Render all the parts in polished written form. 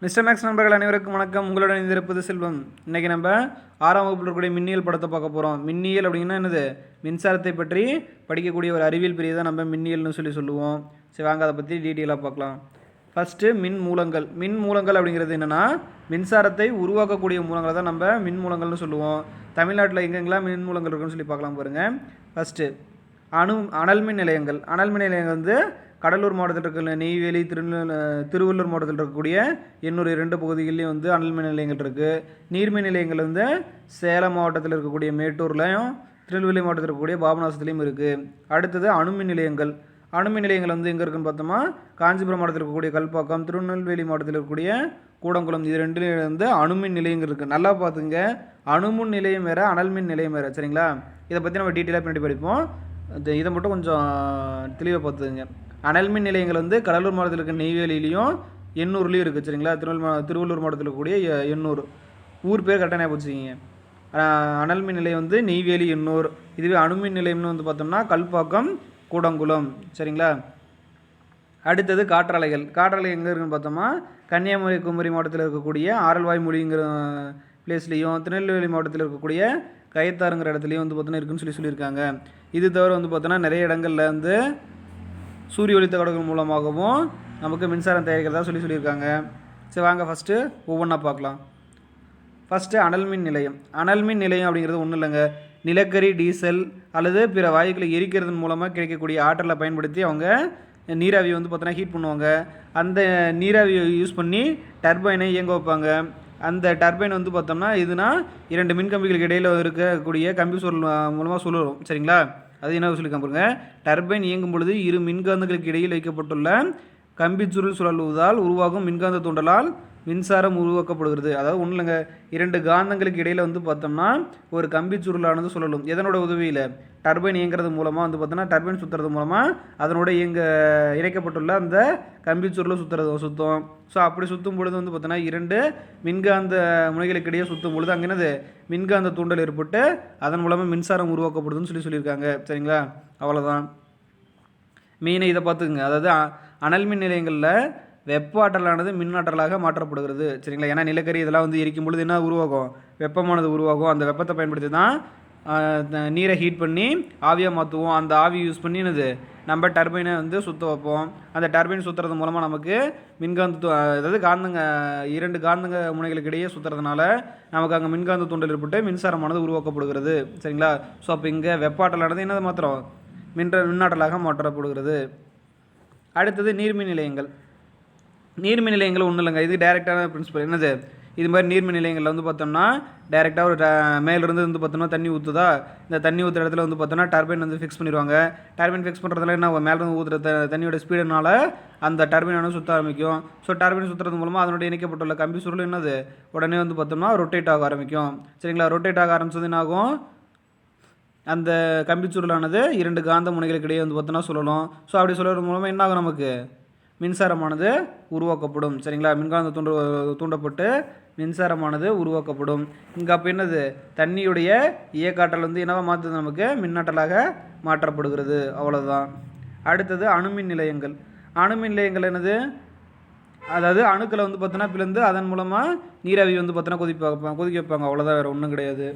Mister maths நண்பர்கள் அனைவருக்கும் வணக்கம். உங்களுடன் இணைந்திருப்பது செல்வம். இன்றைக்கி நம்ம 6ஆம் வகுப்பில் இருக்கக்கூடிய மின்னியல் படத்தை பார்க்க போகிறோம். மின்னியல் அப்படின்னா என்னது? மின்சாரத்தை பற்றி படிக்கக்கூடிய ஒரு அறிவியல் பிரிவை தான் நம்ம மின்னியல்னு சொல்லுவோம். சரி, வாங்க அதை பற்றி டீட்டெயிலாக பார்க்கலாம். ஃபஸ்ட்டு மின் மூலங்கள். மின் மூலங்கள் அப்படிங்கிறது என்னென்னா, மின்சாரத்தை உருவாக்கக்கூடிய மூலங்களை தான் நம்ம மின் மூலங்கள்னு சொல்லுவோம். தமிழ்நாட்டில் எங்கெங்கெல்லாம் மின் மூலங்கள் இருக்குன்னு சொல்லி பார்க்கலாம் பாருங்கள். ஃபஸ்ட்டு அனல்மின் நிலையங்கள். அனல்மின் நிலையங்கள் வந்து கடலூர் மாவட்டத்தில் இருக்கிற நெய்வேலி, திருவள்ளூர் மாவட்டத்தில் இருக்கக்கூடிய 802 பகுதிகளிலையும் வந்து அனல்மின் நிலையங்கள் இருக்குது. நீர்மின் நிலையங்கள் வந்து சேலம் மாவட்டத்தில் இருக்கக்கூடிய மேட்டூர்லையும் திருநெல்வேலி மாவட்டத்தில் இருக்கக்கூடிய பாபநாசத்துலேயும் இருக்குது. அடுத்தது அணுமின் நிலையங்கள். அணுமின் நிலையங்கள் வந்து எங்கே இருக்குன்னு பார்த்தோமா, காஞ்சிபுரம் மாவட்டத்தில் இருக்கக்கூடிய கல்பாக்கம், திருநெல்வேலி மாவட்டத்தில் இருக்கக்கூடிய கூடங்குளம், இது ரெண்டுலேயும் வந்து அணுமின் நிலையங்கள் இருக்குது. நல்லா பார்த்துங்க, அணுமின் நிலையம் வேறு, அனல்மின் நிலையம் வேறு. சரிங்களா? இதை பற்றி நம்ம டீட்டெயிலாக பின்னாடி படிப்போம். இதை மட்டும் கொஞ்சம் தெளிவாக பார்த்துங்க. அனல்மின் நிலையங்கள் வந்து கடலூர் மாவட்டத்தில் இருக்க நெய்வேலியிலையும் எண்ணூர்லேயும் இருக்குது. சரிங்களா? திருவள்ளூர் மாவட்டத்தில் இருக்கக்கூடிய எண்ணூர் ஊர் பேர் கரெக்டாக ஞாபகம் வச்சுக்கிங்க. அனல்மின் நிலையம் வந்து நெய்வேலி, எண்ணூர். இதுவே அணுமின் நிலையம்னு வந்து பார்த்தோம்னா கல்பாக்கம், கூடங்குளம். சரிங்களா? அடுத்தது காற்றாலைகள். காற்றாலை எங்கே இருக்குன்னு பார்த்தோம்னா கன்னியாகுமரி, குமரி மாவட்டத்தில் இருக்கக்கூடிய ஆரல்வாய்மொழிங்கிற பிளேஸ்லேயும், திருநெல்வேலி மாவட்டத்தில் இருக்கக்கூடிய கயத்தாருங்கிற இடத்துலையும் வந்து பார்த்தோன்னா இருக்குன்னு சொல்லியிருக்காங்க. இது தவிர வந்து பார்த்தோன்னா நிறைய இடங்களில் வந்து சூரிய ஒளி தகடுகள் மூலமாகவும் நமக்கு மின்சாரம் தயாரிக்கிறதா சொல்லியிருக்காங்க. சரி, வாங்க ஃபஸ்ட்டு ஒவ்வொன்றா பார்க்கலாம். ஃபஸ்ட்டு அனல்மின் நிலையம். அனல்மின் நிலையம் அப்படிங்கிறது ஒன்றும் இல்லைங்க, நிலக்கரி, டீசல் அல்லது பிற வாயுக்களை எரிக்கிறதன் மூலமாக கிடைக்கக்கூடிய ஆற்றலை பயன்படுத்தி அவங்க நீராவியை வந்து பார்த்தோன்னா ஹீட் பண்ணுவாங்க. அந்த நீராவியை யூஸ் பண்ணி டர்பைனை இயங்க வைப்பாங்க. அந்த டர்பைன் வந்து பார்த்தோம்னா இதுனா 2 மின்கம்பிகளுக்கு இடையில் இருக்கக்கூடிய கம்பி சுருள் மூலமாக சுழலும். சரிங்களா? அது என்ன சொல்லியிருக்காங்க பாருங்க. டர்பைன் இயங்கும் பொழுது 2 மின்காந்தங்களுக்கு இடையில் வைக்கப்பட்டுள்ள கம்பிச்சுருள் சுழலுவதால் உருவாகும் மின்காந்த தூண்டலால் மின்சாரம் உருவாக்கப்படுகிறது. அதாவது ஒன்றும் இல்லைங்க, 2 காந்தங்களுக்கு இடையில் வந்து பார்த்தோம்னா ஒரு கம்பிச்சுருளானது சுழலும். எதனோட உதவியில்? டர்பைன் இயங்கிறது மூலமாக வந்து பார்த்தோன்னா டர்பைன் சுற்றுறது மூலமாக அதனோட இணைக்கப்பட்டுள்ள அந்த கம்பிச்சுருளை சுற்றும். ஸோ அப்படி சுற்றும் பொழுது வந்து பார்த்தோன்னா 2 மின்காந்த முனைகளுக்கு இடையே சுற்றும் பொழுது அங்கே என்னது மின்காந்த தூண்டல் ஏற்பட்டு அதன் மூலமாக மின்சாரம் உருவாக்கப்படுதுன்னு சொல்லியிருக்காங்க. சரிங்களா? அவ்வளோதான். மெயினாக இதை பார்த்துக்குங்க. அதாவது அனல்மின் நிலையங்களில் வெப்ப ஆற்றலானது மின்னாற்றலாக மாற்றப்படுகிறது. சரிங்களா? ஏன்னா நிலக்கரி இதெல்லாம் வந்து எரிக்கும் பொழுது என்ன உருவாகும்? வெப்பமானது உருவாகும். அந்த வெப்பத்தை பயன்படுத்தி தான் நீரை ஹீட் பண்ணி ஆவியாக மாற்றுவோம். அந்த ஆவி யூஸ் பண்ணி என்னது நம்ம டர்பைனை வந்து சுற்ற வைப்போம். அந்த டர்பைன் சுற்றுறது மூலமாக நமக்கு மின்காந்த அதாவது 2 காந்தங்க முனைகளுக்கு இடையே சுற்றுறதுனால நமக்கு அங்கே மின்காந்த தூண்டல் ஏற்பட்டு மின்சாரமானது உருவாக்கப்படுகிறது. சரிங்களா? ஸோ அப்போ இங்கே வெப்ப ஆற்றலானது என்னது மாத்திரம் மின்னாற்றலாக மாற்றப்படுகிறது. அடுத்தது நீர்மின் நிலையங்கள். நீர்மின் நிலையங்கள் ஒன்றும் இல்லைங்க, இது டைரெக்டான பிரின்சிபல். என்னது? இது மாதிரி நீர்மின் நிலையங்களில் வந்து பார்த்தோம்னா டைரெக்டாக ஒரு மேலிருந்து வந்து பார்த்தோம்னா தண்ணி ஊற்றுதா, இந்த தண்ணி ஊற்றுற இடத்துல வந்து பார்த்தோன்னா டர்பைன் வந்து ஃபிக்ஸ் பண்ணிடுவாங்க. டர்பைன் ஃபிக்ஸ் பண்ணுறதுல என்ன மேலிருந்து ஊற்றுற தண்ணியோட ஸ்பீடுனால அந்த டர்பைன் வந்து சுற்ற ஆரம்பிக்கும். ஸோ டர்பைன் சுற்றுறது மூலமாக அதனுடைய இணைக்கப்பட்டுள்ள கம்பி சுருள் என்னது உடனே வந்து பார்த்தோம்னா ரொட்டேட் ஆக ஆரம்பிக்கும். சரிங்களா? ரொட்டேட் ஆக ஆரம்பிச்சது என்ன ஆகும்? அந்த கம்பிச்சுருளானது 2 காந்த முனைகளுக்கு இடையே வந்து பார்த்தோன்னா சொல்லணும். ஸோ அப்படி சொல்கிறது மூலமாக என்ன ஆகும்? நமக்கு மின்சாரமானது உருவாக்கப்படும். சரிங்களா? மின்காந்த தூண்டப்பட்டு மின்சாரமானது உருவாக்கப்படும். இங்கே அப்போ என்னது தண்ணியுடைய இயக்காற்றல் வந்து என்னவா மாற்றுது? நமக்கு மின்னாற்றலாக மாற்றப்படுகிறது. அவ்வளோதான். அடுத்தது அணுமின் நிலையங்கள். அணுமின் நிலையங்கள் என்னது? அதாவது அணுக்களை வந்து பார்த்தோன்னா பிளந்து அதன் மூலமாக நீராவி வந்து பார்த்தோன்னா கொதிக்க வைப்பாங்க. அவ்வளோதான், வேறு ஒன்றும் கிடையாது.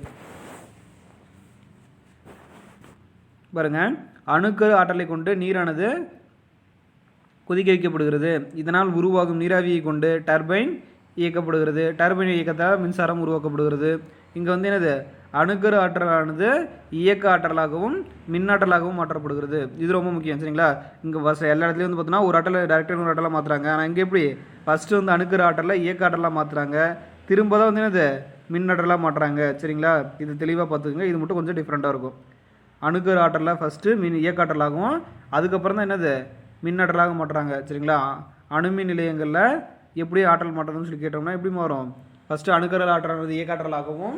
பாருங்கள், அணுக்கள் ஆற்றலை கொண்டு நீரானது கொதிக்க வைக்கப்படுகிறது. இதனால் உருவாகும் நீராவியை கொண்டு டர்பைன் இயக்கப்படுகிறது. டர்பைன் இயக்கத்தால் மின்சாரம் உருவாக்கப்படுகிறது. இங்கே வந்து என்னது அணுக்கரு ஆற்றலானது இயக்க ஆற்றலாகவும் மின்னாற்றலாகவும் மாற்றப்படுகிறது. இது ரொம்ப முக்கியம். சரிங்களா? இங்கே எல்லா இடத்துலையும் வந்து பார்த்தோன்னா ஒரு ஆற்றலை டைரெக்டாக ஒரு ஆற்றலாக மாற்றுறாங்க. ஆனால் இங்கே எப்படி ஃபஸ்ட்டு வந்து அணுக்கரு ஆற்றலை இயக்க ஆற்றலாக மாற்றுறாங்க, திரும்ப தான் வந்து என்னது மின்னாற்றலாக மாற்றுறாங்க. சரிங்களா? இது தெளிவாக பார்த்துக்குங்க. இது மட்டும் கொஞ்சம் டிஃப்ரெண்ட்டாக இருக்கும். அணுக்கரு ஆற்றலை ஃபஸ்ட்டு இயக்க ஆற்றலாகவும் அதுக்கப்புறம் தான் என்னது மின்னாற்றலாக மாற்றுறாங்க. சரிங்களா? அணுமின் நிலையங்களில் எப்படி ஆற்றல் மாற்றதுன்னு சொல்லி கேட்டோம்னா எப்படி மாறும்? ஃபஸ்ட்டு அணுக்கரு ஆற்றலானது இயக்காற்றலாகவும்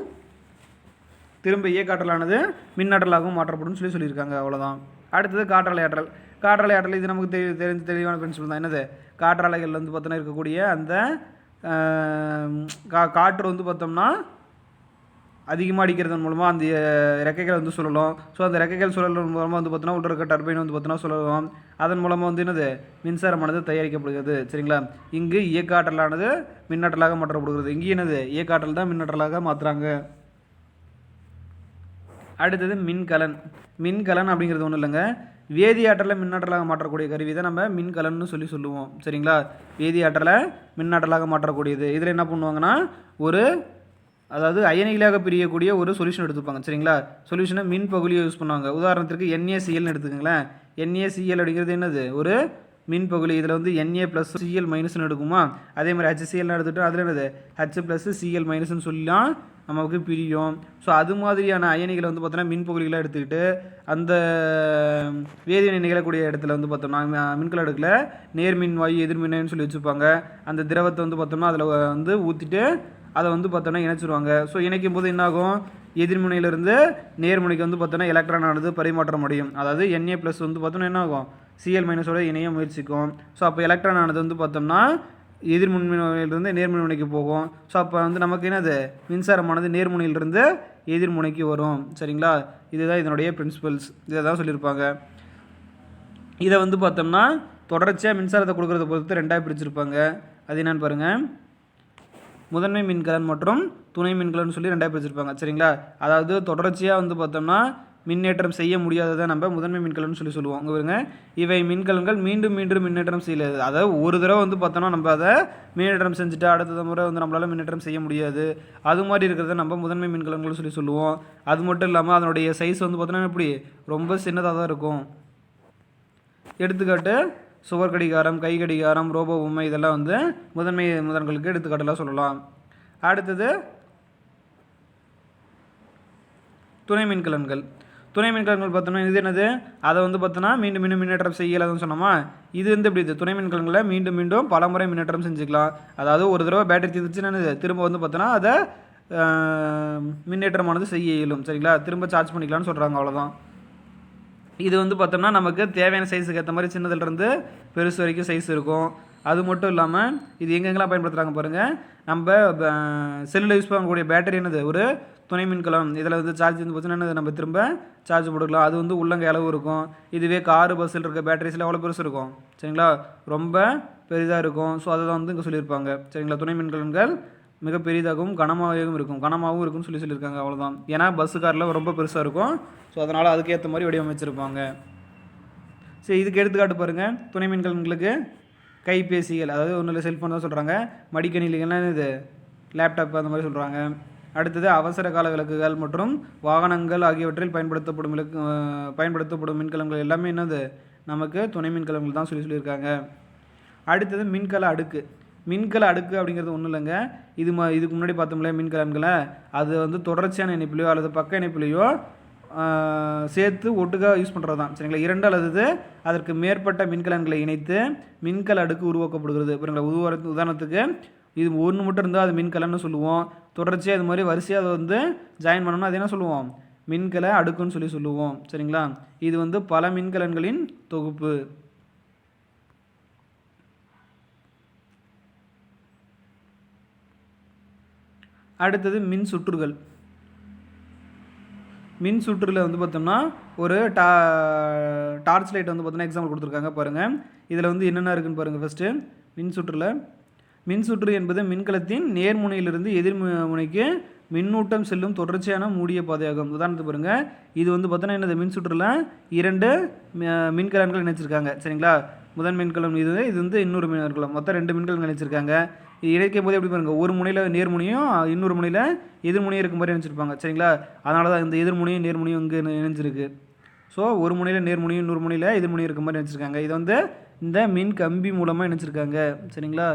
திரும்ப இயக்காற்றலானது மின்னாற்றலாகவும் மாற்றப்படும் சொல்லியிருக்காங்க. அவ்வளோதான். அடுத்தது காற்றாலை ஆற்றல். காற்றாலை ஆற்றல் இது நமக்கு தெரிஞ்ச தெளிவான பிரின்சிபல் தான். என்னது? காற்றாலைகள் வந்து பார்த்தோன்னா இருக்கக்கூடிய அந்த காற்று வந்து பார்த்தோம்னா அதிகமாக அடிக்கிறதன் மூலமாக அந்த ரெக்கைகள் வந்து சுழலும். ஸோ அந்த ரெக்கைகள் சுழலும் மூலமாக வந்து பார்த்தோன்னா உள்ள இருக்க டர்பைன் வந்து பார்த்தோன்னா சுழலும். அதன் மூலமாக வந்து என்னது மின்சாரமானது தயாரிக்கப்படுகிறது. சரிங்களா? இங்கு இயக்க ஆற்றலானது மின்னாற்றலாக மாற்றப்படுகிறது. இங்கே என்னது இயக்க ஆற்றல் தான் மின்னாற்றலாக மாற்றுறாங்க. அடுத்தது மின்கலன். மின்கலன் அப்படிங்கிறது ஒன்றும் இல்லைங்க, வேதி ஆற்றலை மின்னாற்றலாக மாற்றக்கூடிய கருவி தான் நம்ம மின்கலன்னு சொல்லுவோம். சரிங்களா? வேதி ஆற்றலை மின்னாற்றலாக மாற்றக்கூடியது. இதில் என்ன பண்ணுவாங்கன்னா அதாவது அயனிகளாக பிரியக்கூடிய ஒரு சொல்யூஷன் எடுத்துப்பாங்க. சரிங்களா? சொல்யூஷனை மின் பகுதியை யூஸ் பண்ணுவாங்க. உதாரணத்திற்கு NaClன்னு எடுத்துக்கோங்களேன். NaCl அப்படிங்கிறது என்னது ஒரு மின் பகுதி. இதில் வந்து Na + Cl- மைனஸ்னு எடுக்குமா, அதே மாதிரி HClன்னு எடுத்துகிட்டு அதில் என்னது H + Cl- மைனஸ்ன்னு சொல்லலாம் நமக்கு பிரியும். ஸோ அது மாதிரியான அயனிகளை வந்து பார்த்தோன்னா மின் பகுதிகளாக எடுத்துக்கிட்டு அந்த வேதிவினை நிகழக்கூடிய இடத்துல வந்து பார்த்தோம்னா மின்கல அடுக்கில் நேர்மின் வாயு எதிர்மின்னு சொல்லி வச்சுருப்பாங்க. அந்த திரவத்தை வந்து பார்த்தோம்னா அதில் வந்து ஊற்றிட்டு அதை வந்து பார்த்தோன்னா இணைச்சிருவாங்க. ஸோ இணைக்கும் போது என்னாகும், எதிர்முனையிலிருந்து நேர்முனைக்கு வந்து பார்த்தோன்னா எலக்ட்ரான் ஆனது பரிமாற்றம் அடையும். அதாவது Na+ வந்து பார்த்தோன்னா என்ன ஆகும், Cl- இணைய முயற்சிக்கும். ஸோ அப்போ எலக்ட்ரான் ஆனது வந்து பார்த்தோம்னா எதிர்முனையிலிருந்து நேர்முனைக்கு போகும். ஸோ அப்போ வந்து நமக்கு என்னது மின்சாரமானது நேர்முனையிலிருந்து எதிர்முனைக்கு வரும். சரிங்களா? இதுதான் இதனுடைய பிரின்சிபல்ஸ். இதை தான் சொல்லியிருப்பாங்க. இதை வந்து பார்த்தோம்னா தொடர்ச்சியாக மின்சாரத்தை கொடுக்குறத பொறுத்து ரெண்டாக பிரிச்சிருப்பாங்க. அது என்னன்னு பாருங்கள், முதன்மை மின்கலன் மற்றும் துணை மின்கலன் சொல்லி ரெண்டாக பிரிச்சிருப்பாங்க. சரிங்களா? அதாவது தொடர்ச்சியாக வந்து பார்த்தோம்னா மின்னேற்றம் செய்ய முடியாததை நம்ம முதன்மை மின்கலன் சொல்லுவோம். இங்கே பாருங்க, இவை மின்கலன்கள் மீண்டும் மீண்டும் மின்னேற்றம் செய்யலாது. அதாவது ஒரு தடவை வந்து பார்த்தோன்னா நம்ம அதை மின்னேற்றம் செஞ்சுட்டு அடுத்த முறை வந்து நம்மளால் மின்னேற்றம் செய்ய முடியாது. அது மாதிரி இருக்கிறத நம்ம முதன்மை மின்கலன்கள் சொல்லுவோம். அது மட்டும் இல்லாமல் அதனுடைய சைஸ் வந்து பார்த்தோன்னா எப்படி ரொம்ப சின்னதாக தான் இருக்கும். எடுத்துக்காட்டு சுவர் கடிகாரம், கை கடிகாரம், ரோபோ பொம்மை, இதெல்லாம் வந்து முதன்மை முதன்களுக்கு எடுத்துக்காட்டெல்லாம் சொல்லலாம். அடுத்தது துணை மின்கலன்கள். துணை மின்கலன்கள் பார்த்தோம்னா இது என்னது, அதை வந்து பார்த்தோன்னா மீண்டும் மீண்டும் மின்னேற்றம் செய்யலாதுன்னு சொன்னோமா, இது வந்து எப்படி இது துணை மின்கலன்களை மீண்டும் மீண்டும் பல முறை மின்னேற்றம் செஞ்சுக்கலாம். அதாவது ஒரு தடவை பேட்டரி தீர்த்துச்சுன்னா திரும்ப வந்து பார்த்தோன்னா அதை மின்னேற்றமானது செய்ய இயலும். சரிங்களா? திரும்ப சார்ஜ் பண்ணிக்கலாம்னு சொல்கிறாங்க, அவ்வளோதான். இது வந்து பார்த்தோம்னா நமக்கு தேவையான சைஸுக்கு ஏற்ற மாதிரி சின்னதுலேருந்து பெருசு வரைக்கும் சைஸ் இருக்கும். அது மட்டும் இல்லாமல் இது எங்கெங்கெல்லாம் பயன்படுத்துகிறாங்க பாருங்கள், நம்ம செல்லில் யூஸ் பண்ணக்கூடிய பேட்டரி என்னது ஒரு துணை மின்கலம். இதில் வந்து சார்ஜ் வந்து பார்த்தீங்கன்னா நம்ம திரும்ப சார்ஜ் போட்டுக்கலாம். அது வந்து உள்ளங்கை அளவு இருக்கும். இதுவே காரு பஸ்ஸில் இருக்க பேட்டரிஸில் எவ்வளோ பெருசு இருக்கும். சரிங்களா? ரொம்ப பெரிதாக இருக்கும். ஸோ அதை தான் வந்து இங்கே சொல்லியிருப்பாங்க. சரிங்களா? துணை மின்கலன்கள் மிக பெரிதாகவும் கனமாகவும் இருக்குன்னு சொல்லியிருக்காங்க, அவ்வளோதான். ஏன்னா பஸ்ஸு காரில் ரொம்ப பெருசாக இருக்கும். ஸோ அதனால் அதுக்கேற்ற மாதிரி வடிவமைச்சிருப்பாங்க. சரி, இதுக்கு எடுத்துக்காட்டு பாருங்கள். துணை மின்கலன்களுக்கு கைபேசிகள், அதாவது ஒன்றும் இல்லை செல்ஃபோன் தான் சொல்கிறாங்க. மடிக்கணினிகள்லாம் இது லேப்டாப் அந்த மாதிரி சொல்கிறாங்க. அடுத்தது அவசர கால விளக்குகள் மற்றும் வாகனங்கள் ஆகியவற்றில் பயன்படுத்தப்படும் மின்கலன்கள் எல்லாமே என்னது நமக்கு துணை மின்கலன்கள் தான் சொல்லியிருக்காங்க. அடுத்தது மின்கல அடுக்கு. மின்கல அடுக்கு அப்படிங்கிறது ஒன்றும் இல்லைங்க, இதுக்கு முன்னாடி பார்த்தோம்ல மின்கலன்களை, அது வந்து தொடர்ச்சியான இணைப்புலையோ அல்லது பக்க இணைப்புலையோ சேர்த்து ஒட்டுக்காக யூஸ் பண்ணுறது தான். சரிங்களா? 2 அல்லது அதற்கு மேற்பட்ட மின்கலன்களை இணைத்து மின்கல அடுக்கு உருவாக்கப்படுகிறது. பாருங்களா, உதாரணத்துக்கு இது ஒன்று மட்டும் இருந்தால் அது மின்கலன்னு சொல்லுவோம். தொடர்ச்சியாக இது மாதிரி வரிசையாக அதை வந்து ஜாயின் பண்ணோம்னா அது என்ன சொல்லுவோம், மின்கல அடுக்குன்னு சொல்லுவோம். சரிங்களா? இது வந்து பல மின்கலன்களின் தொகுப்பு. அடுத்தது மின் சுற்றுகள். மின் சுற்றில் வந்து பார்த்தோம்னா ஒரு டார்ச் லைட் வந்து பார்த்தோன்னா எக்ஸாம்பிள் கொடுத்துருக்காங்க பாருங்கள். இதில் வந்து என்னென்ன இருக்குன்னு பாருங்கள். ஃபஸ்ட்டு மின் சுற்று என்பது மின்கலத்தின் நேர்முனையிலிருந்து எதிர்முனைக்கு மின்னூட்டம் செல்லும் தொடர்ச்சியான மூடிய பாதையாகும். உதாரணத்துக்கு பாருங்கள், இது வந்து பார்த்தோன்னா என்னது மின் சுற்றில் 2 மின்கலன்கள் இணைச்சிருக்காங்க. சரிங்களா? முதல் மின்கலம் இது வந்து இன்னொரு மின்கலம், மொத்தம் 2 மின்கலன்கள் இணைச்சிருக்காங்க. இணைக்கும் போது எப்படி பாருங்கள், ஒரு முனையில் நேர்முனையும் இன்னொரு முனையில் எதிர்முனையும் இருக்க மாதிரி இணைச்சிருப்பாங்க. சரிங்களா? அதனால தான் இந்த எதிர்முனையும் நேர்முனையும் இங்கே இணைஞ்சிருக்கு. ஸோ ஒரு முனையில் நேர்முனையும் இன்னொரு முனையில் எதிர்முனையும் இருக்க மாதிரி இணைச்சிருக்காங்க. இதை வந்து இந்த மின் கம்பி மூலமாக இணைச்சிருக்காங்க. சரிங்களா?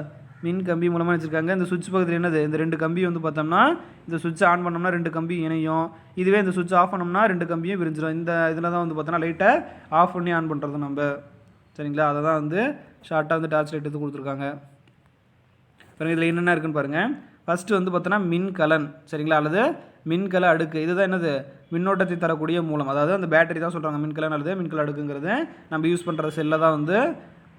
மின் கம்பி மூலமாக இணைச்சிருக்காங்க. இந்த சுவிட்ச் பக்கத்தில் என்னது, இந்த 2 கம்பி வந்து பார்த்தோம்னா இந்த சுவிட்சை ஆன் பண்ணோம்னா 2 கம்பி இணையும். இதுவே இந்த சுவிட்ச் ஆஃப் பண்ணோம்னா 2 கம்பியும் விரிஞ்சிடும். இந்த இதில் தான் வந்து பார்த்தோன்னா லைட்டை ஆஃப் பண்ணி ஆன் பண்ணுறது நம்ம. சரிங்களா? அதை தான் வந்து ஷார்ட்டாக வந்து டார்ச் லைட் எடுத்து கொடுத்துருக்காங்க. பாருங்கள், இதில் என்னென்ன இருக்குன்னு பாருங்கள். ஃபஸ்ட்டு வந்து பார்த்தோன்னா மின்கலன். சரிங்களா? அல்லது மின்கல அடுக்கு. இதுதான் என்னது, மின்னோட்டத்தை தரக்கூடிய மூலம். அதாவது அந்த பேட்டரி தான் சொல்கிறாங்க மின்கலன் அல்லது மின்கல அடுக்குங்கிறது. நம்ம யூஸ் பண்ணுற செல்லை தான் வந்து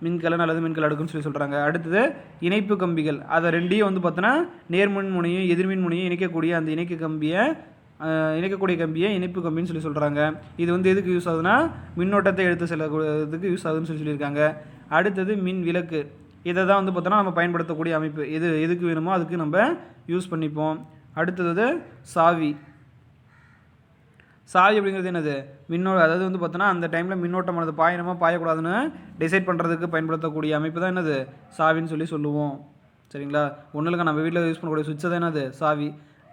மின்கலன் அல்லது மின்கல அடுக்குன்னு சொல்கிறாங்க. அடுத்தது இணைப்பு கம்பிகள். அதை 2ஐயும் வந்து பார்த்தோன்னா நேர்மின் முனையும் எதிர்மின் முனையும் இணைக்கக்கூடிய அந்த இணைக்க கம்பியை இணைக்கக்கூடிய கம்பியை இணைப்பு கம்பின்னு சொல்கிறாங்க. இது வந்து எதுக்கு யூஸ் ஆகுதுன்னா மின்னோட்டத்தை எடுத்து செல்லக்கூடியதுக்கு யூஸ் ஆகுதுன்னு சொல்லியிருக்காங்க. அடுத்தது மின் விளக்கு. இதை தான் வந்து பார்த்தோன்னா நம்ம பயன்படுத்தக்கூடிய அமைப்பு. எதுக்கு வேணுமோ அதுக்கு நம்ம யூஸ் பண்ணிப்போம். அடுத்தது சாவி. சாவி அப்படிங்கிறது என்னது? அதாவது வந்து பார்த்தோன்னா அந்த டைமில் மின்னோட்டமானது பாயணுமா பாயக்கூடாதுன்னு டிசைட் பண்ணுறதுக்கு பயன்படுத்தக்கூடிய அமைப்பு தான் என்னது? சாவின்னு சொல்லுவோம். சரிங்களா? ஒன்றும் இல்லைங்க, நம்ம வீட்டில் யூஸ் பண்ணக்கூடிய சுவிட்சை தான் என்னது? சாவி.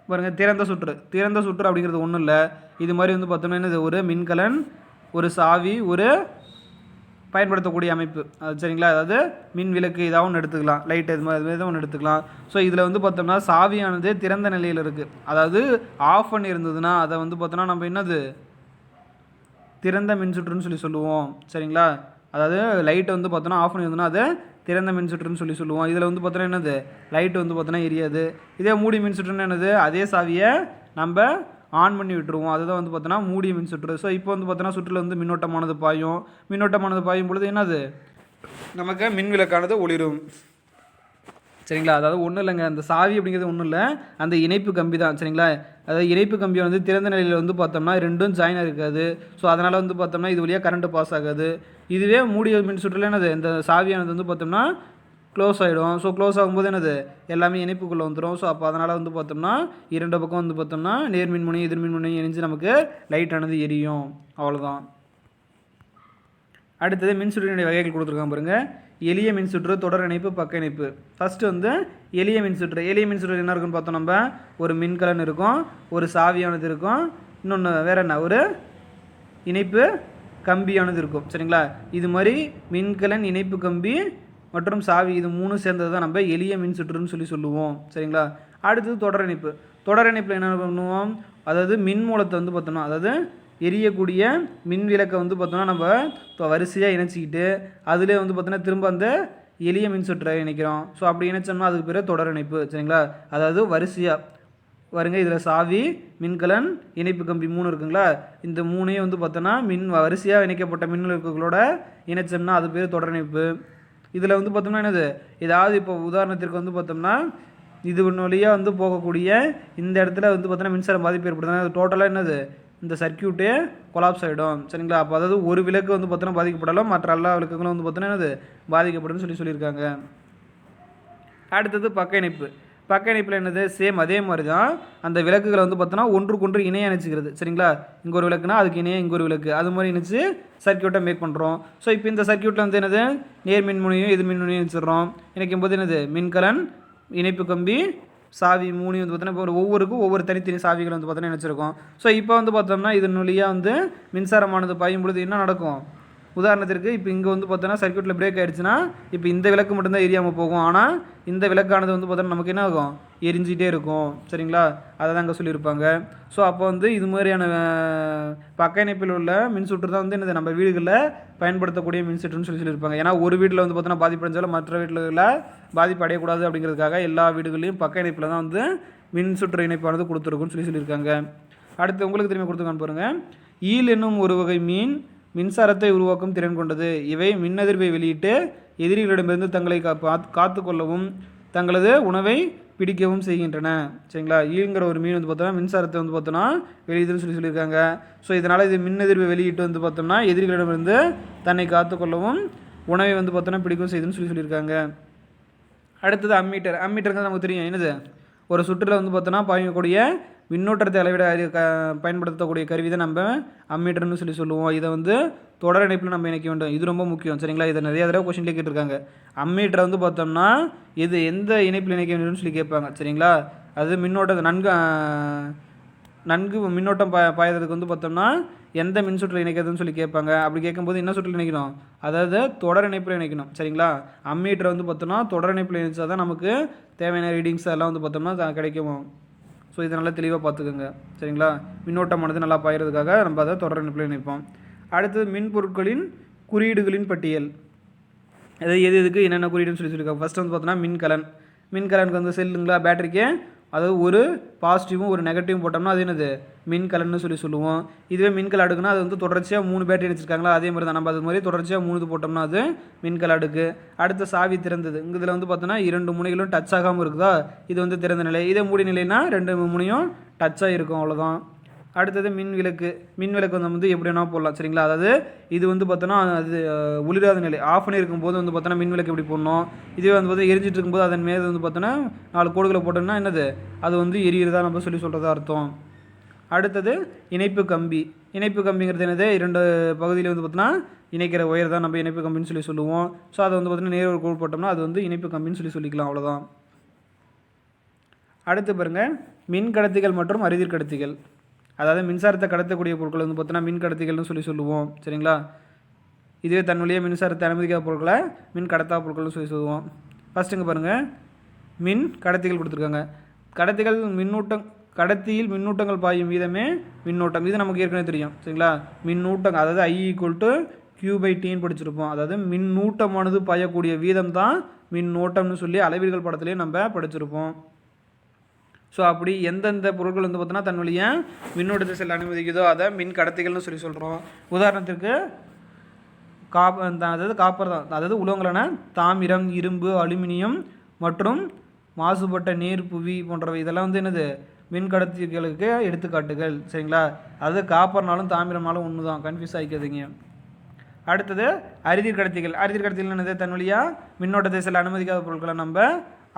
பாருங்கள், திறந்த சுற்று அப்படிங்கிறது ஒன்றும் இல்லை. இது மாதிரி வந்து பார்த்தோம்னா என்னது? ஒரு மின்கலன், ஒரு சாவி, ஒரு பயன்படுத்தக்கூடிய அமைப்பு. சரிங்களா? அதாவது மின் விளக்கு இதாக ஒன்று எடுத்துக்கலாம், லைட் இது மாதிரி ஒன்று எடுத்துக்கலாம். ஸோ இதில் வந்து பார்த்தோம்னா சாவியானது திறந்த நிலையில் இருக்குது. அதாவது ஆஃப் பண்ணி இருந்ததுன்னா அதை வந்து பார்த்தோன்னா நம்ம என்னது? திறந்த மின்சுற்றுன்னு சொல்லுவோம். சரிங்களா? அதாவது லைட்டை வந்து பார்த்தோன்னா ஆஃப் பண்ணி இருந்ததுன்னா அதை திறந்த மின்சுற்றுன்னு சொல்லுவோம். இதில் வந்து பார்த்தோன்னா என்னது? லைட்டு வந்து பார்த்தோன்னா எரியாது. இதே மூடி மின்சுற்றுன்னு என்னது? அதே சாவியை நம்ம ஆன் பண்ணி விட்டுருவோம். அதுதான் வந்து பார்த்தோன்னா மூடிய மின்சுற்று. ஸோ இப்போ வந்து பார்த்தோன்னா சுற்றில் வந்து மின்னோட்டமானது பாயும் பொழுது என்னது? நமக்கு மின் விளக்கானது ஒளிரும். சரிங்களா? அதாவது ஒன்றும் இல்லைங்க, அந்த சாவி அப்படிங்கிறது ஒன்றும் இல்லை, அந்த இணைப்பு கம்பி தான். சரிங்களா? அதாவது இணைப்பு கம்பி வந்து திறந்த நிலையில் வந்து பார்த்தோம்னா ரெண்டும் ஜாயின் இருக்காது. ஸோ அதனால் வந்து பார்த்தோம்னா இது வழியாக கரண்ட்டு பாஸ் ஆகாது. இதுவே மூடிய மின்சுற்றில் என்னது? இந்த சாவியானது வந்து பார்த்தோம்னா க்ளோஸ் ஆகிடும். ஸோ க்ளோஸ் ஆகும்போது என்னது? எல்லாமே இணைப்புக்குள்ளே வந்துடும். ஸோ அப்போ அதனால் வந்து பார்த்தோம்னா இரண்டு பக்கம் வந்து பார்த்தோம்னா நேர்மின்முனை எதிர்மின்முனை இணைஞ்சு நமக்கு லைட்டானது எரியும். அவ்வளோதான். அடுத்தது மின்சுற்றினுடைய வகைகள் கொடுத்துருக்காங்க பாருங்கள். எளிய மின்சுற்று, தொடர் இணைப்பு, பக்க இணைப்பு. ஃபஸ்ட்டு வந்து எளிய மின்சுற்று. என்ன இருக்குன்னு பார்த்தோம் நம்ம? ஒரு மின்கலன் இருக்கும், ஒரு சாவியானது இருக்கும், இன்னொன்று வேறு என்ன? ஒரு இணைப்பு கம்பியானது இருக்கும். சரிங்களா? இது மாதிரி மின்கலன், இணைப்பு கம்பி மற்றும் சாவி, இது மூணு சேர்ந்தது தான் நம்ம எளிய மின்சுற்றுன்னு சொல்லுவோம். சரிங்களா? அடுத்தது தொடர் இணைப்பு. தொடர் இணைப்பில் என்ன பண்ணுவோம்? அதாவது மின் மூலத்தை வந்து பார்த்தோம்னா, அதாவது எரியக்கூடிய மின் விளக்கை வந்து பார்த்தோம்னா நம்ம வரிசையாக இணைச்சிக்கிட்டு அதிலே வந்து பார்த்தோன்னா திரும்ப அந்த எளிய மின்சுற்றை இணைக்கிறோம். ஸோ அப்படி இணைச்சோம்னா அதுக்கு பேர் தொடர் இணைப்பு. சரிங்களா? அதாவது வரிசையாக வருங்க. இதில் சாவி, மின்கலன், இணைப்பு கம்பி 3 இருக்குங்களா? இந்த 3ஐயும் வந்து பார்த்தோன்னா வரிசையாக இணைக்கப்பட்ட மின் விளக்குகளோட இணைச்சோம்னா அது பேர் தொடர் இணைப்பு. இதில் வந்து பார்த்தோம்னா என்னது? ஏதாவது இப்போ உதாரணத்திற்கு வந்து பார்த்தோம்னா இது வழியாக வந்து போகக்கூடிய இந்த இடத்துல வந்து பார்த்தோன்னா மின்சாரம் பாதிப்பு ஏற்படுதுன்னா அது டோட்டலாக என்னது? இந்த சர்க்கியூட்டே கொலாப்ஸ் ஆகிடும். சரிங்களா? அப்போ அதாவது ஒரு விளக்கு வந்து பார்த்தோன்னா பாதிக்கப்படலாம், மற்ற எல்லா விளக்குகளும் வந்து பார்த்தோன்னா என்னது? பாதிக்கப்படும்னு சொல்லியிருக்காங்க. அடுத்தது பக்க இணைப்பு. பக்க இணைப்பில் என்னது? சேம் அதே மாதிரி தான் அந்த விளக்குகளை வந்து பார்த்தோன்னா ஒன்றுக்கொன்று இணையாக இணைச்சிக்கிறது. சரிங்களா? இங்கே ஒரு விளக்குனா அதுக்கு இணையாக இங்கே ஒரு விளக்கு, அது மாதிரி இணைச்சு சர்க்கியூட்டை மேக் பண்ணுறோம். ஸோ இப்போ இந்த சர்க்கியூட்டில் வந்து என்னது? நேர் மின்முனையும் எதிர் மின்முனையும் இணைச்சிடுறோம். இணைக்கும் போது என்னது? மின்கலன், இணைப்பு கம்பி, சாவி 3 வந்து பார்த்தோன்னா இப்போ ஒவ்வொருக்கும் ஒவ்வொரு தனித்தனி சாவிகள் வந்து பார்த்தோன்னா நினச்சிருக்கோம். ஸோ இப்போ வந்து பார்த்தோம்னா இதன் வழியாக வந்து மின்சாரமானது பாயும் பொழுது என்ன நடக்கும்? உதாரணத்திற்கு இப்போ இங்கே வந்து பார்த்தோன்னா சர்க்கியூட்டில் பிரேக் ஆகிடுச்சுன்னா இப்போ இந்த விளக்கு மட்டும்தான் எரியாமல் போகும். ஆனால் இந்த விளக்கானது வந்து பார்த்தோன்னா நமக்கு என்ன ஆகும்? எரிஞ்சிகிட்டே இருக்கும். சரிங்களா? அதை தான் அங்கே சொல்லியிருப்பாங்க. ஸோ அப்போ வந்து இது மாதிரியான பக்க இணைப்பில் உள்ள மின்சுற்று தான் வந்து என்னது? நம்ம வீடுகளில் பயன்படுத்தக்கூடிய மின்சுற்றுன்னு சொல்லியிருப்பாங்க. ஏன்னா ஒரு வீட்டில் வந்து பார்த்தோன்னா பாதிப்படைஞ்சாலும் மற்ற வீட்டில் பாதிப்பு அடையக்கூடாது அப்படிங்கிறதுக்காக எல்லா வீடுகளையும் பக்க இணைப்பில் தான் வந்து மின்சுற்று இணைப்பானது கொடுத்துருக்குன்னு சொல்லியிருக்காங்க. அடுத்து உங்களுக்கு திரும்பி கொடுத்துக்கான்னு பாருங்கள். ஈல் என்னும் ஒரு வகை மீன் மின்சாரத்தை உருவாக்கும் திறன் கொண்டது. இவை மின்னதிர்வை வெளியிட்டு எதிரிகளிடமிருந்து தங்களை காத்து கொள்ளவும் தங்களது உணவை பிடிக்கவும் செய்கின்றன. சரிங்களா? ஈங்கிற ஒரு மீன் வந்து பார்த்தோம்னா மின்சாரத்தை வந்து பார்த்தோன்னா வெளியிடுன்னு சொல்லியிருக்காங்க. ஸோ இதனால் இது மின்னதிர்வை வெளியிட்டு வந்து பார்த்தோம்னா எதிரிகளிடமிருந்து தன்னை காத்து கொள்ளவும் உணவை வந்து பார்த்தோன்னா பிடிக்கவும் செய்யுதுன்னு சொல்லியிருக்காங்க. அடுத்தது அம்மீட்டர். அம்மீட்டருங்கிறது நமக்கு தெரியும் என்னது? ஒரு சுற்றில் வந்து பார்த்தோன்னா பாயக்கூடிய மின்னோட்டத்தை அளவிட பயன்படுத்தக்கூடிய கருவி தான் நம்ம அம்மீட்டர்னு சொல்லுவோம். இதை வந்து தொடர் இணைப்பில் நம்ம இணைக்க வேண்டும். இது ரொம்ப முக்கியம். சரிங்களா? இதை நிறைய தடவை கொஸ்டின்லேயே கேட்டிருக்காங்க. அம்மீட்டரை வந்து பார்த்தோம்னா இது எந்த இணைப்பில் இணைக்க வேண்டும்னு சொல்லி கேட்பாங்க. சரிங்களா? அது மின்னோட்டத்தை நன்கு மின்னோட்டம் பாயறதுக்கு வந்து பார்த்தோம்னா எந்த மின்சுற்றில் இணைக்கிறதுன்னு சொல்லி கேட்பாங்க. அப்படி கேட்கும்போது என்ன சுற்றில் இணைக்கணும்? அதாவது தொடர் இணைப்பில் இணைக்கணும். சரிங்களா? அம்மீட்டரை வந்து பார்த்தோம்னா தொடர் இணைப்பில் இணைச்சா தான் நமக்கு தேவையான ரீடிங்ஸ் எல்லாம் வந்து பார்த்தோம்னா கிடைக்கும். ஸோ இதை நல்லா தெளிவாக பார்த்துக்கோங்க. சரிங்களா? மின்னோட்டமானது நல்லா பாயறதுக்காக நம்ம அதை தொடர் இணைப்பில் இணைப்போம். அடுத்தது மின்பொருட்களின் குறியீடுகளின் பட்டியல். அதாவது எதுக்கு என்னென்ன குறியீடுன்னு சொல்லியிருக்காங்க. ஃபஸ்ட்டு வந்து பார்த்தோன்னா மின்கலனுக்கு வந்து செல்லுங்களா பேட்டரிக்கு, அதாவது ஒரு பாசிட்டிவும் ஒரு நெகட்டிவும் போட்டோம்னா அது என்னது? மின்கலன்னு சொல்லுவோம். இதுவே மின்கல அடுக்குன்னா அது வந்து தொடர்ச்சியாக 3 பேட்டரி வச்சுருக்காங்களா, அதே மாதிரி தான் நம்ம அது மாதிரி தொடர்ச்சியாக 3 போட்டோம்னா அது மின்கல அடுக்கு. அடுத்த சாவி திறந்தது. இதில் வந்து பார்த்தோன்னா 2 முனைகளும் டச் ஆகாமல் இருக்குதா, இது வந்து திறந்த நிலை. இதே மூடி நிலைனா 2 முனையும் டச்சாக இருக்கும். அவ்வளோதான். அடுத்தது மின் விளக்கு வந்து எப்படி வேணால் போடலாம் சரிங்களா. அதாவது இது வந்து பார்த்தோன்னா அது ஒளிராத நிலை ஆஃப் பண்ணி இருக்கும்போது வந்து பார்த்தோன்னா மின் விளக்கு எப்படி போடணும், இதுவே வந்து பார்த்தா எரிஞ்சிட்டு இருக்கும்போது அதன் மேலே வந்து பார்த்தோன்னா 4 கோடுகளை போட்டோம்னா என்னது அது வந்து எரியிறதா நம்ம சொல்லி சொல்கிறதா அர்த்தம். அடுத்தது இணைப்பு கம்பிங்கிறது என்னது, 2 பகுதியில் வந்து பார்த்தோன்னா இணைக்கிற ஒயர் தான் நம்ம இணைப்பு கம்பின்னு சொல்லி சொல்லுவோம். ஸோ அதை வந்து பார்த்தோன்னா நேர் ஒரு கோடு போட்டோம்னா அது வந்து இணைப்பு கம்பின்னு சொல்லிக்கலாம், அவ்வளோதான். அடுத்து பாருங்கள், மின் கடத்திகள் மற்றும் அறுதிர் கடத்திகள். அதாவது மின்சாரத்தை கடத்தக்கூடிய பொருட்கள் வந்து பார்த்தோன்னா மின் கடத்திகள்னு சொல்லி சொல்லுவோம் சரிங்களா. இதுவே தன் வழியாக மின்சாரத்தை அனுமதிக்காத பொருட்களை மின் கடத்தா பொருட்கள்னு சொல்லி சொல்லுவோம். ஃபஸ்ட்டுங்க பாருங்கள், மின் கடத்திகள் கொடுத்துருக்காங்க. கடத்தியில் மின்னூட்டங்கள் பாயும் வீதமே மின்னோட்டம். இது நமக்கு ஏற்கனவே தெரியும் சரிங்களா. மின்னூட்டம் அதாவது I = Q/T படிச்சிருப்போம். அதாவது மின்னூட்டமானது பாயக்கூடிய வீதம் தான் மின்னோட்டம்னு சொல்லி அளவீடுகள் படத்துலேயே நம்ம படிச்சிருப்போம். ஸோ அப்படி எந்தெந்த பொருட்கள் வந்து பார்த்தோன்னா தன் வழியாக மின்னோட்டத்தை செல்ல அனுமதிக்குதோ அதை மின் கடத்திகள்னு சொல்லி சொல்கிறோம். உதாரணத்திற்கு காப்பர் தான், அதாவது உலோகங்களான தாமிரம், இரும்பு, அலுமினியம் மற்றும் மாசுபட்ட நீர், புவி போன்றவை இதெல்லாம் வந்து என்னது மின் கடத்திகளுக்கு எடுத்துக்காட்டுகள் சரிங்களா. அது காப்பர்னாலும் தாமிரம்னாலும் ஒன்று தான், கன்ஃபியூஸ் ஆகிக்காதீங்க. அடுத்தது அறுதிர் கடத்திகள் என்னது, தன் வழியாக மின்னோட்டத்தை செல்ல அனுமதிக்காத பொருட்களை நம்ம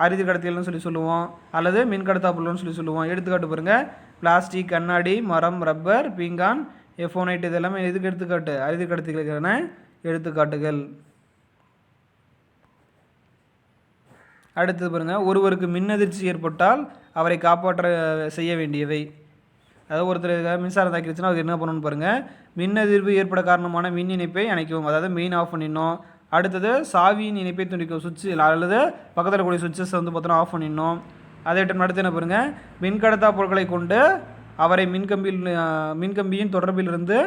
அறுதிர் கடத்திகள்னு சொல்லி சொல்லுவோம், அல்லது மின் கடத்தா பொருள்னு சொல்லி சொல்லுவோம். எடுத்துக்காட்டு பாருங்கள், பிளாஸ்டிக், கண்ணாடி, மரம், ரப்பர், பீங்கான், எஃபோனைட் இது எல்லாமே எதுக்கு எடுத்துக்காட்டு, அறுதிர் கடத்திகளுக்கான எடுத்துக்காட்டுகள். அடுத்தது பாருங்கள், ஒருவருக்கு மின்னதிர்ச்சி ஏற்பட்டால் அவரை காப்பாற்ற செய்ய வேண்டியவை. அதாவது ஒருத்தர் மின்சாரம் தாக்கிடுச்சுன்னா அதுக்கு என்ன பண்ணணும்னு பாருங்கள், மின்னதிர்வு ஏற்பட காரணமான மின் இணைப்பை அணைக்கவும், அதாவது மெயின் ஆஃப் பண்ணிடணும். அடுத்தது சாவியின் இணைப்பை துண்டிக்கும், சுவிட்ச் அல்லது பக்கத்தில் கூடிய சுவிட்சஸ் வந்து பார்த்தோன்னா ஆஃப் பண்ணிடணும். அதே டைம் அடுத்து என்ன பாருங்கள், மின்கடத்தா பொருட்களை கொண்டு அவரை மின்கம்பியின் தொடர்பிலிருந்து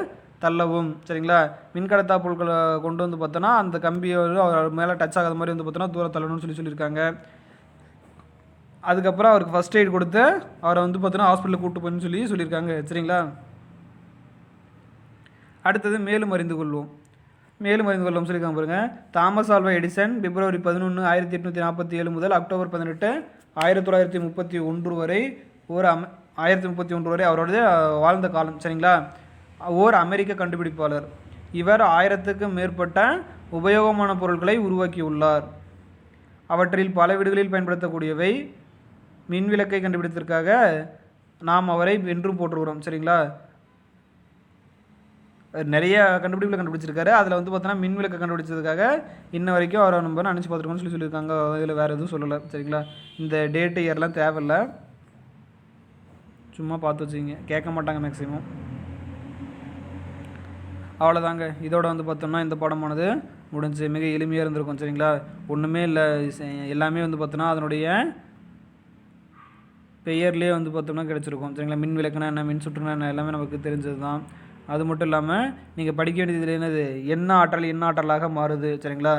தள்ளவும் சரிங்களா. மின்கடத்தா பொருட்களை கொண்டு வந்து பார்த்தோன்னா அந்த கம்பியை அவர் மேலே டச் ஆகாத மாதிரி வந்து பார்த்தோன்னா தூரம் தள்ளணும்னு சொல்லியிருக்காங்க. அதுக்கப்புறம் அவருக்கு ஃபஸ்ட் எய்ட் கொடுத்து அவரை வந்து பார்த்தோன்னா ஹாஸ்பிட்டலுக்கு கூப்பிட்டு போயின்னு சொல்லியிருக்காங்க சரிங்களா. அடுத்தது மேலும் அறிந்து கொள்வோம் சொல்லியிருக்காங்க பாருங்கள். தாமஸ் ஆல்வா எடிசன் February 11, 1847 முதல் October 18, 1931 வரை 1931 வரை அவருடைய வாழ்ந்த காலம் சரிங்களா. ஓர் அமெரிக்க கண்டுபிடிப்பாளர். இவர் 1000க்கும் மேற்பட்ட உபயோகமான பொருட்களை உருவாக்கியுள்ளார். அவற்றில் பல வீடுகளில் பயன்படுத்தக்கூடியவை. மின்விளக்கை கண்டுபிடித்ததற்காக நாம் அவரை வென்றும் போற்றுகிறோம் சரிங்களா. நிறைய கண்டுபிடிப்புகளை கண்டுபிடிச்சிருக்காரு. அதில் வந்து பார்த்தோன்னா மின்விளக்கை கண்டுபிடிச்சதுக்காக இன்ன வரைக்கும் அவரை நம்ம நினச்சி பார்த்துருக்கோம்னு சொல்லியிருக்காங்க. இதில் வேறு எதுவும் சொல்லலை சரிங்களா. இந்த டேட்டு இயர்லாம் தேவையில்லை, சும்மா பார்த்து வச்சுக்கிங்க, கேட்க மாட்டாங்க மேக்ஸிமம். அவ்வளோதாங்க, இதோட வந்து பார்த்தோம்னா இந்த பாடமானது முடிஞ்சு மிக எளிமையாக இருந்திருக்கும் சரிங்களா. ஒன்றுமே இல்லை, எல்லாமே வந்து பார்த்தோன்னா அதனுடைய பெயர்லேயே வந்து பார்த்தோம்னா கிடச்சிருக்கும் சரிங்களா. மின் விளக்குனா என்ன, மின் சுற்றுனா என்ன, எல்லாமே நமக்கு தெரிஞ்சது தான். அது மட்டும் இல்லாமல் நீங்கள் படிக்க வேண்டியது என்னது, என்ன ஆற்றலாக மாறுது சரிங்களா.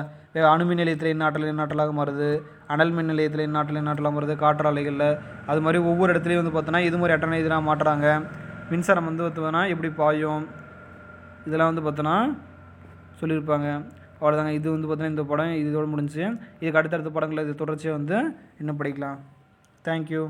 அணுமின் நிலையத்தில் என்ன ஆற்றலாக மாறுது, அனல் மின் நிலையத்தில் என்ன ஆற்றலாக மாறுது, காற்றாலைகளில் அது மாதிரி ஒவ்வொரு இடத்துலையும் வந்து பார்த்தோன்னா இது மாதிரி அட்டனை இதெல்லாம் மாட்டுறாங்க. மின்சாரம் வந்து பார்த்தோன்னா எப்படி பாயும் இதெல்லாம் வந்து பார்த்தோன்னா சொல்லியிருப்பாங்க. அவ்வளோதாங்க, இது வந்து பார்த்தோன்னா இந்த படம் இதோடு முடிஞ்சு. இதுக்கு அடுத்தடுத்த படங்களில் இது தொடர்ச்சியாக வந்து இன்னும் படிக்கலாம். தேங்க்யூ.